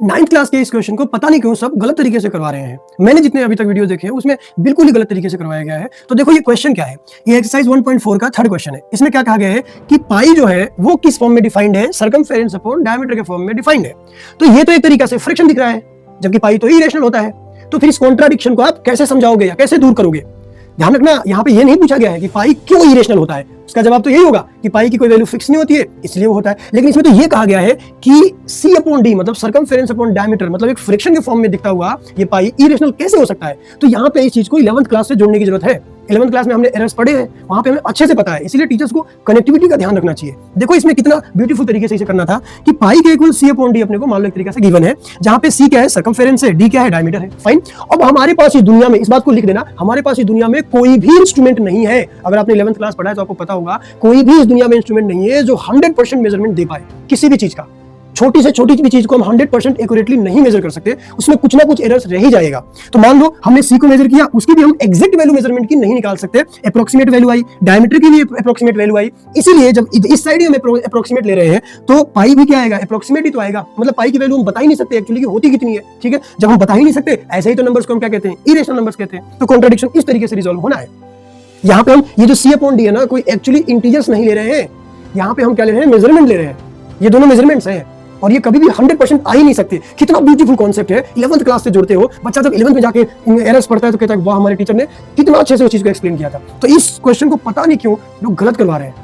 9th class के इस question को पता नहीं क्यों सब गलत तरीके से करवा रहे हैं। मैंने जितने अभी तक वीडियो देखे हैं उसमें बिल्कुल ही गलत तरीके से करवाया गया है। तो देखो ये क्वेश्चन क्या है, ये एक्सरसाइज 1.4 का थर्ड क्वेश्चन है। इसमें क्या कहा गया है कि पाई जो है वो किस फॉर्म में डिफाइंड है, सर्कमफेरेंस अपॉन डायमीटर के फॉर्म में डिफाइंड है। तो ये तो एक तरीका से फ्रिक्शन दिख रहा है, जबकि पाई तो इरेशनल होता है। तो फिर इस कॉन्ट्राडिक्शन को आप कैसे समझाओगे या कैसे दूर करोगे? ध्यान रखना, यहाँ पे ये नहीं पूछा गया है कि पाई क्यों इरेशनल होता है। उसका जवाब तो यही होगा कि पाई की कोई वैल्यू फिक्स नहीं होती है इसलिए वो होता है। लेकिन इसमें तो ये कहा गया है कि C अपॉन D मतलब सर्कमफेरेंस अपॉन डायमीटर मतलब एक फ्रिक्शन के फॉर्म में दिखता हुआ ये पाई इरेशनल कैसे हो सकता है। तो यहाँ पे इस चीज को 11th क्लास से जोड़ने की जरूरत है। 11th क्लास में हमने एरर्स पढ़े हैं, वहां पे हमें अच्छे से पता है, इसीलिए टीचर्स को कनेक्टिविटी का ध्यान रखना चाहिए। देखो इसमें कितना ब्यूटीफुल तरीके से इसे करना था कि पाई के इक्वल C अपॉन D अपने को मान लो एक तरीके से गिवन है, जहां पे C क्या है, सर्कमफेरेंस है, D क्या है, डायमीटर है। फाइन। अब हमारे पास इस दुनिया में, इस बात को लिख देना, हमारे पास इस दुनिया में कोई भी इंस्ट्रूमेंट नहीं है। अगर आपने 11th क्लास पढ़ा है तो आपको पता होगा कोई भी इस दुनिया में इंस्ट्रूमेंट नहीं है जो 100% मेजरमेंट दे पाए किसी भी चीज का। छोटी से छोटी भी चीज को हम 100% एक्यूरेटली नहीं मेजर कर सकते, उसमें कुछ ना कुछ एरर्स रह ही जाएगा। तो मान लो हमने C को मेजर किया, उसकी भी हम एग्जैक्ट वैल्यू मेजरमेंट की नहीं निकाल सकते, अप्रोक्सीमेट वैल्यू आई, डायमीटर की भी अप्रोक्सीमेट वैल्यू आई। इसीलिए जब इस साइड हम अप्रोक्सीमेट ले रहे हैं तो पाई भी क्या आएगा, अप्रोक्सीमेट ही तो आएगा। मतलब पाई की वैल्यू हम बता ही नहीं सकते एक्चुअली कि होती कितनी है। ठीक है, जब हम बता ही नहीं सकते ऐसे ही तो नंबर्स को हम क्या कहते हैं, इरेशनल नंबर्स कहते हैं। तो कॉन्ट्राडिक्शन इस तरीके से रिजॉल्व होना है। यहाँ पे हम ये जो C अपॉन D है ना, कोई एक्चुअली इंटीजर्स नहीं ले रहे हैं, यहाँ पे हम क्या ले रहे हैं, मेजरमेंट ले रहे हैं। ये दोनों मेजरमेंट्स हैं और ये कभी भी 100% आ ही नहीं सकते। कितना ब्यूटीफुल कॉन्सेप्ट है, 11th क्लास से जोड़ते हो। बच्चा जब 11th में जाके एरर्स पढ़ता है तो कहता है वाह हमारे टीचर ने कितना अच्छे से उस चीज को एक्सप्लेन किया था। तो इस क्वेश्चन को पता नहीं क्यों लोग गलत करवा रहे हैं।